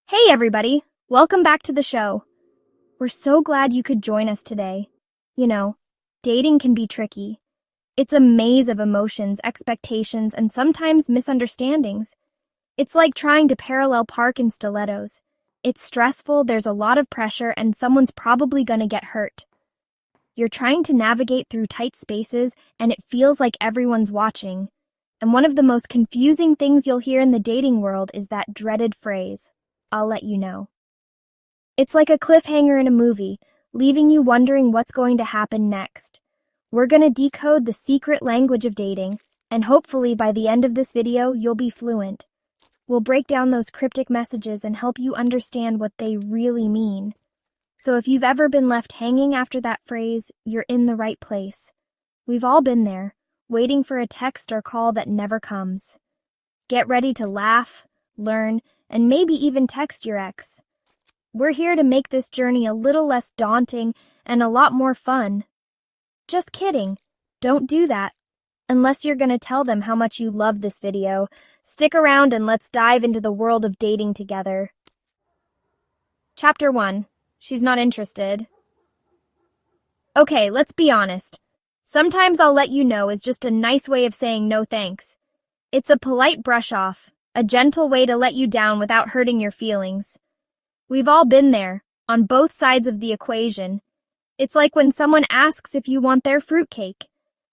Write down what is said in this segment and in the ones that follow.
Hey everybody, welcome back to the show. We're so glad you could join us today. You know, dating can be tricky. It's a maze of emotions, expectations, and sometimes misunderstandings. It's like trying to parallel park in stilettos. It's stressful, there's a lot of pressure, and someone's probably gonna get hurt. You're trying to navigate through tight spaces, and it feels like everyone's watching. And one of the most confusing things you'll hear in the dating world is that dreaded phrase, "I'll let you know." It's like a cliffhanger in a movie, leaving you wondering what's going to happen next. We're going to decode the secret language of dating, and hopefully by the end of this video, you'll be fluent. We'll break down those cryptic messages and help you understand what they really mean. So if you've ever been left hanging after that phrase, you're in the right place. We've all been there, waiting for a text or call that never comes. Get ready to laugh, learn, and maybe even text your ex. We're here to make this journey a little less daunting and a lot more fun. Just kidding. Don't do that. Unless you're going to tell them how much you love this video. Stick around and let's dive into the world of dating together. Chapter 1. She's not interested. Okay, let's be honest. Sometimes "I'll let you know" is just a nice way of saying no thanks. It's a polite brush off. A gentle way to let you down without hurting your feelings. We've all been there, on both sides of the equation. It's like when someone asks if you want their fruitcake.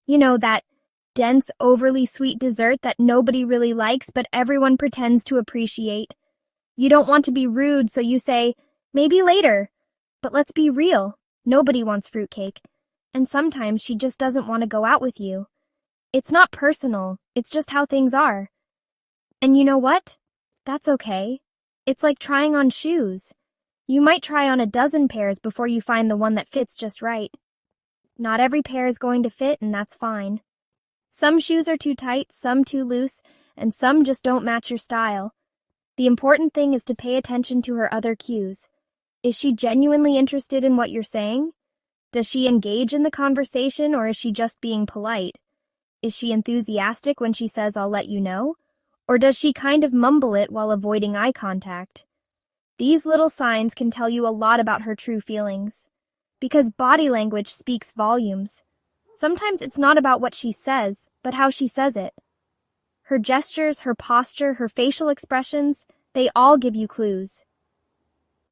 You know, that dense, overly sweet dessert that nobody really likes but everyone pretends to appreciate. You don't want to be rude, so you say, "Maybe later." But let's be real, nobody wants fruitcake. And sometimes she just doesn't want to go out with you. It's not personal, it's just how things are. And you know what? That's okay. It's like trying on shoes. You might try on a dozen pairs before you find the one that fits just right. Not every pair is going to fit, and that's fine. Some shoes are too tight, some too loose, and some just don't match your style. The important thing is to pay attention to her other cues. Is she genuinely interested in what you're saying? Does she engage in the conversation, or is she just being polite? Is she enthusiastic when she says "I'll let you know"? Or does she kind of mumble it while avoiding eye contact? These little signs can tell you a lot about her true feelings. Because body language speaks volumes. Sometimes it's not about what she says, but how she says it. Her gestures, her posture, her facial expressions, they all give you clues.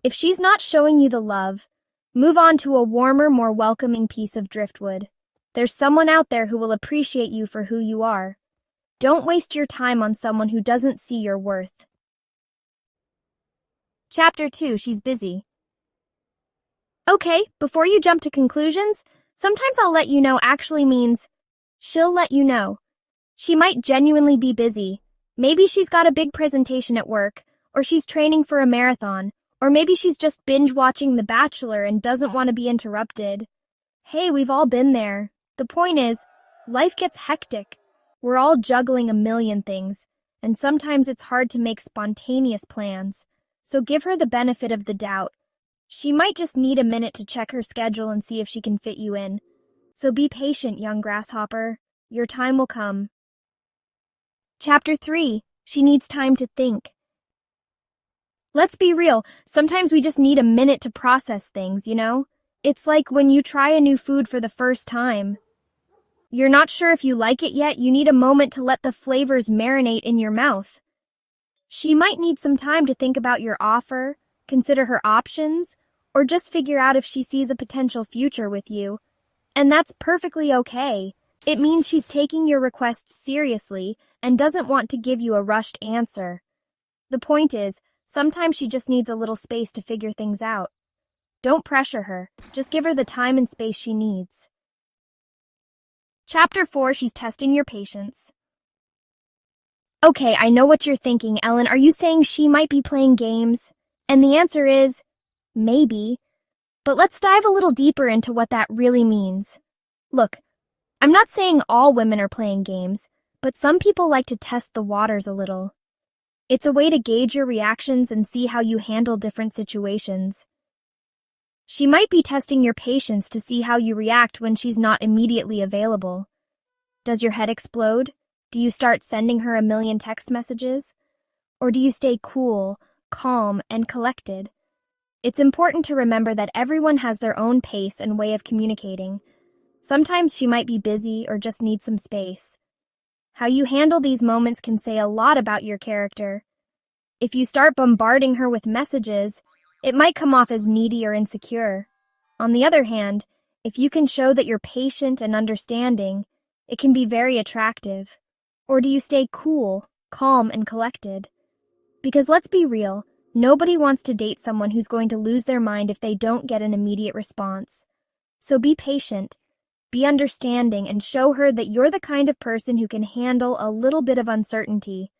If she's not showing you the love, move on to a warmer, more welcoming piece of driftwood. There's someone out there who will appreciate you for who you are. Don't waste your time on someone who doesn't see your worth. Chapter 2. She's busy. Okay, before you jump to conclusions, sometimes "I'll let you know" actually means she'll let you know. She might genuinely be busy. Maybe she's got a big presentation at work, or she's training for a marathon, or maybe she's just binge-watching The Bachelor and doesn't want to be interrupted. Hey, we've all been there. The point is, life gets hectic. We're all juggling a million things, and sometimes it's hard to make spontaneous plans. So give her the benefit of the doubt. She might just need a minute to check her schedule and see if she can fit you in. So be patient, young grasshopper. Your time will come. Chapter 3. She needs time to think. Let's be real, sometimes we just need a minute to process things, you know? It's like when you try a new food for the first time. You're not sure if you like it yet, you need a moment to let the flavors marinate in your mouth. She might need some time to think about your offer, consider her options, or just figure out if she sees a potential future with you. And that's perfectly okay. It means she's taking your request seriously and doesn't want to give you a rushed answer. The point is, sometimes she just needs a little space to figure things out. Don't pressure her, just give her the time and space she needs. Chapter 4. She's testing your patience. Okay, I know what you're thinking, Ellen. Are you saying she might be playing games? And the answer is, maybe. But let's dive a little deeper into what that really means. Look, I'm not saying all women are playing games, but some people like to test the waters a little. It's a way to gauge your reactions and see how you handle different situations. She might be testing your patience to see how you react when she's not immediately available. Does your head explode? Do you start sending her a million text messages? Or do you stay cool, calm, and collected. It's important to remember that everyone has their own pace and way of communicating. Sometimes she might be busy or just need some space. How you handle these moments can say a lot about your character. If you start bombarding her with messages, it might come off as needy or insecure. On the other hand, if you can show that you're patient and understanding, it can be very attractive. Or do you stay cool, calm, and collected? Because let's be real, nobody wants to date someone who's going to lose their mind if they don't get an immediate response. So be patient, be understanding, and show her that you're the kind of person who can handle a little bit of uncertainty.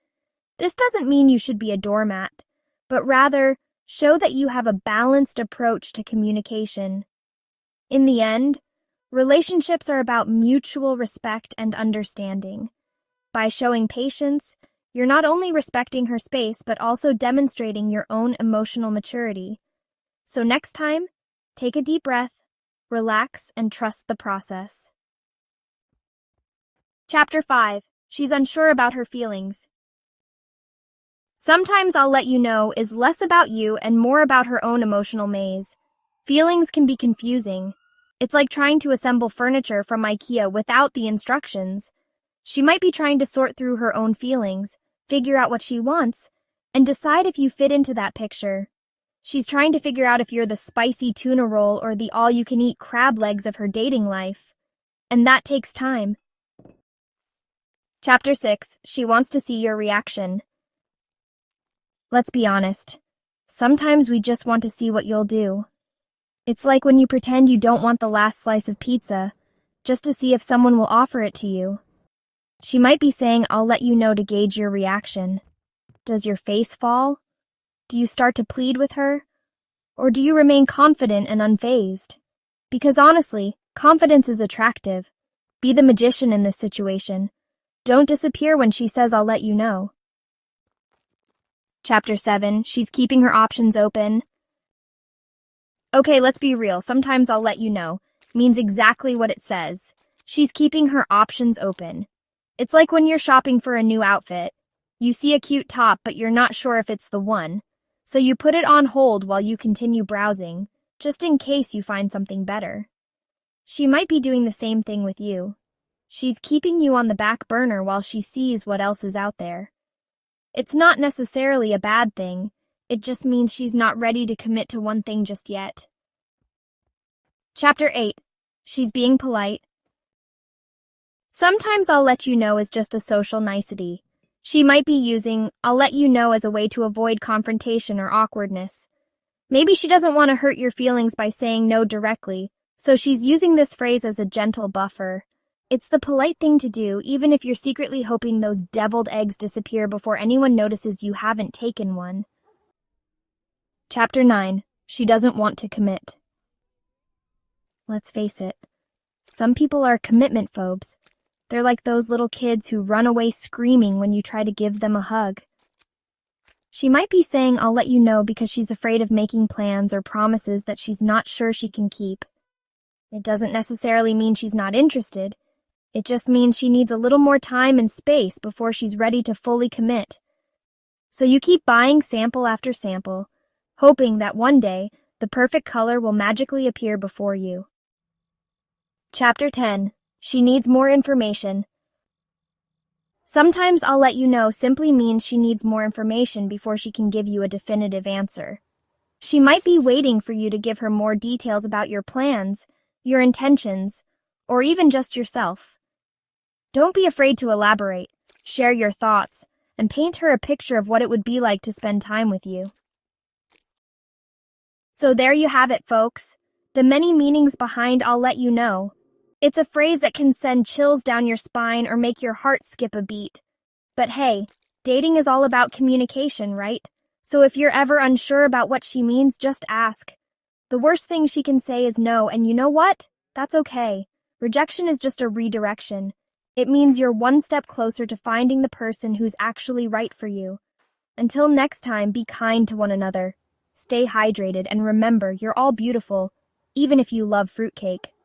This doesn't mean you should be a doormat, but rather show that you have a balanced approach to communication. In the end, relationships are about mutual respect and understanding. By showing patience, you're not only respecting her space, but also demonstrating your own emotional maturity. So next time, take a deep breath, relax, and trust the process. Chapter 5. She's unsure about her feelings. Sometimes I'll let you know is less about you and more about her own emotional maze. Feelings can be confusing. It's like trying to assemble furniture from IKEA without the instructions. She might be trying to sort through her own feelings, figure out what she wants, and decide if you fit into that picture. She's trying to figure out if you're the spicy tuna roll or the all-you-can-eat crab legs of her dating life. And that takes time. Chapter 6. She wants to see your reaction. Let's be honest. Sometimes we just want to see what you'll do. It's like when you pretend you don't want the last slice of pizza, just to see if someone will offer it to you. She might be saying, "I'll let you know," to gauge your reaction. Does your face fall? Do you start to plead with her? Or do you remain confident and unfazed? Because honestly, confidence is attractive. Be the magician in this situation. Don't disappear when she says, "I'll let you know." Chapter 7. She's keeping her options open. Okay, let's be real. Sometimes "I'll let you know" means exactly what it says. She's keeping her options open. It's like when you're shopping for a new outfit. You see a cute top, but you're not sure if it's the one. So you put it on hold while you continue browsing, just in case you find something better. She might be doing the same thing with you. She's keeping you on the back burner while she sees what else is out there. It's not necessarily a bad thing. It just means she's not ready to commit to one thing just yet. Chapter 8. She's being polite. Sometimes "I'll let you know" is just a social nicety. She might be using "I'll let you know" as a way to avoid confrontation or awkwardness. Maybe she doesn't want to hurt your feelings by saying no directly, so she's using this phrase as a gentle buffer. It's the polite thing to do, even if you're secretly hoping those deviled eggs disappear before anyone notices you haven't taken one. Chapter 9. She doesn't want to commit. Let's face it. Some people are commitment phobes. They're like those little kids who run away screaming when you try to give them a hug. She might be saying "I'll let you know" because she's afraid of making plans or promises that she's not sure she can keep. It doesn't necessarily mean she's not interested. It just means she needs a little more time and space before she's ready to fully commit. So you keep buying sample after sample, hoping that one day the perfect color will magically appear before you. Chapter 10. She needs more information. Sometimes "I'll let you know" simply means she needs more information before she can give you a definitive answer. She might be waiting for you to give her more details about your plans, your intentions, or even just yourself. Don't be afraid to elaborate, share your thoughts, and paint her a picture of what it would be like to spend time with you. So there you have it, folks. The many meanings behind "I'll let you know." It's a phrase that can send chills down your spine or make your heart skip a beat. But hey, dating is all about communication, right? So if you're ever unsure about what she means, just ask. The worst thing she can say is no, and you know what? That's okay. Rejection is just a redirection. It means you're one step closer to finding the person who's actually right for you. Until next time, be kind to one another. Stay hydrated and remember, you're all beautiful, even if you love fruitcake.